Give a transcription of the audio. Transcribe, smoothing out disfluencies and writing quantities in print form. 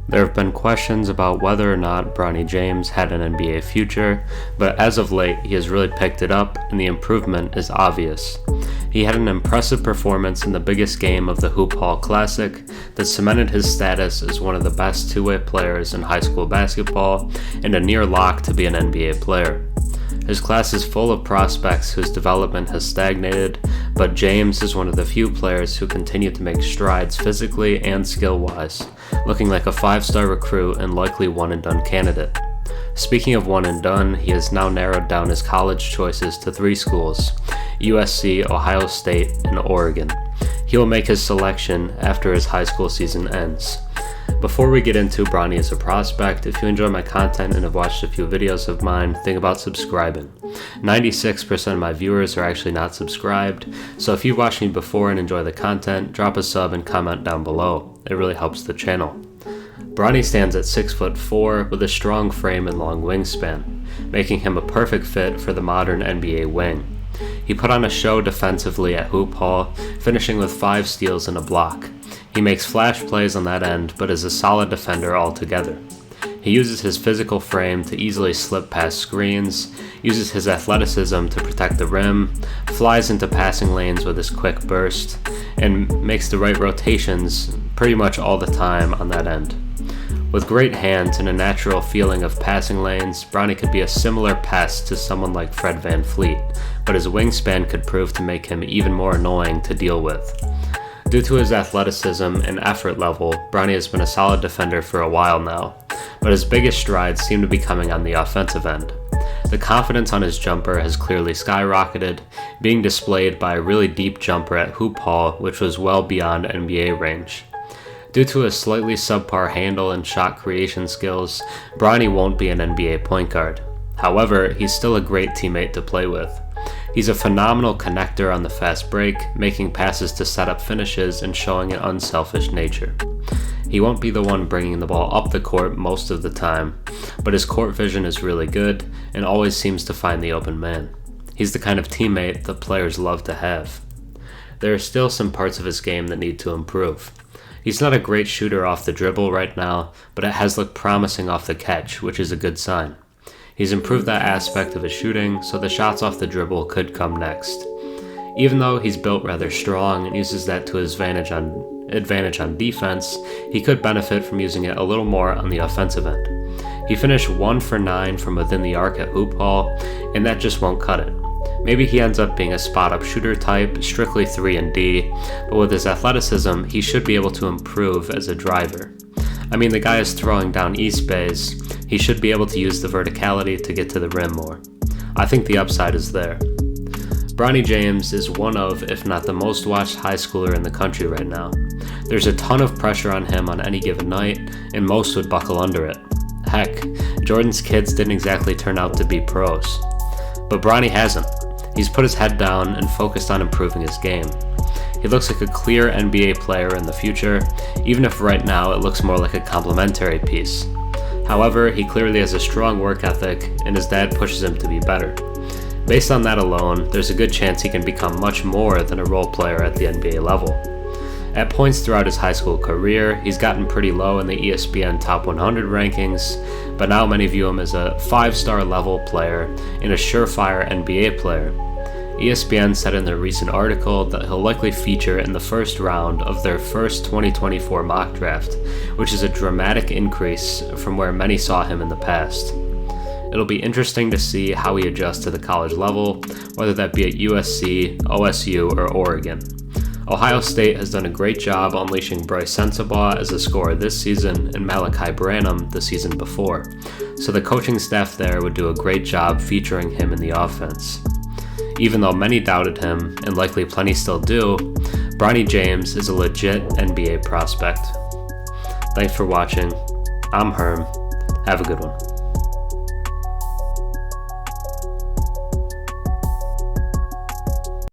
There have been questions about whether or not Bronny James had an NBA future, but as of late he has really picked it up and the improvement is obvious. He had an impressive performance in the biggest game of the Hoop Hall Classic that cemented his status as one of the best two-way players in high school basketball and a near lock to be an NBA player. His class is full of prospects whose development has stagnated, but James is one of the few players who continue to make strides physically and skill-wise, looking like a 5-star recruit and likely one-and-done candidate. Speaking of one-and-done, he has now narrowed down his college choices to 3 schools: USC, Ohio State, and Oregon. He will make his selection after his high school season ends. Before we get into Bronny as a prospect, if you enjoy my content and have watched a few videos of mine, think about subscribing. 96% of my viewers are actually not subscribed, so if you've watched me before and enjoy the content, drop a sub and comment down below. It really helps the channel. Bronny stands at 6'4" with a strong frame and long wingspan, making him a perfect fit for the modern NBA wing. He put on a show defensively at Hoop Hall, finishing with 5 steals and a block. He makes flash plays on that end, but is a solid defender altogether. He uses his physical frame to easily slip past screens, uses his athleticism to protect the rim, flies into passing lanes with his quick burst, and makes the right rotations pretty much all the time on that end. With great hands and a natural feeling of passing lanes, Bronny could be a similar pest to someone like Fred VanVleet, but his wingspan could prove to make him even more annoying to deal with. Due to his athleticism and effort level, Bronny has been a solid defender for a while now, but his biggest strides seem to be coming on the offensive end. The confidence on his jumper has clearly skyrocketed, being displayed by a really deep jumper at Hoop Hall, which was well beyond NBA range. Due to his slightly subpar handle and shot creation skills, Bronny won't be an NBA point guard. However, he's still a great teammate to play with. He's a phenomenal connector on the fast break, making passes to set up finishes and showing an unselfish nature. He won't be the one bringing the ball up the court most of the time, but his court vision is really good and always seems to find the open man. He's the kind of teammate that players love to have. There are still some parts of his game that need to improve. He's not a great shooter off the dribble right now, but it has looked promising off the catch, which is a good sign. He's improved that aspect of his shooting, so the shots off the dribble could come next. Even though he's built rather strong and uses that to his advantage on defense, he could benefit from using it a little more on the offensive end. He finished 1 for 9 from within the arc at Hoop Hall, and that just won't cut it. Maybe he ends up being a spot-up shooter type, strictly 3 and D, but with his athleticism, he should be able to improve as a driver. I mean, the guy is throwing down East Bays. He should be able to use the verticality to get to the rim more. I think the upside is there. Bronny James is one of, if not the most watched high schooler in the country right now. There's a ton of pressure on him on any given night, and most would buckle under it. Heck, Jordan's kids didn't exactly turn out to be pros. But Bronny hasn't. He's put his head down and focused on improving his game. He looks like a clear NBA player in the future, even if right now it looks more like a complimentary piece. However, he clearly has a strong work ethic, and his dad pushes him to be better. Based on that alone, there's a good chance he can become much more than a role player at the NBA level. At points throughout his high school career, he's gotten pretty low in the ESPN Top 100 rankings, but now many view him as a 5-star level player and a surefire NBA player. ESPN said in their recent article that he'll likely feature in the first round of their first 2024 mock draft, which is a dramatic increase from where many saw him in the past. It'll be interesting to see how he adjusts to the college level, whether that be at USC, OSU, or Oregon. Ohio State has done a great job unleashing Brice Sensabuagh as a scorer this season and Malaki Branham the season before, so the coaching staff there would do a great job featuring him in the offense. Even though many doubted him, and likely plenty still do, Bronny James is a legit NBA prospect. Thanks for watching. I'm Herm. Have a good one.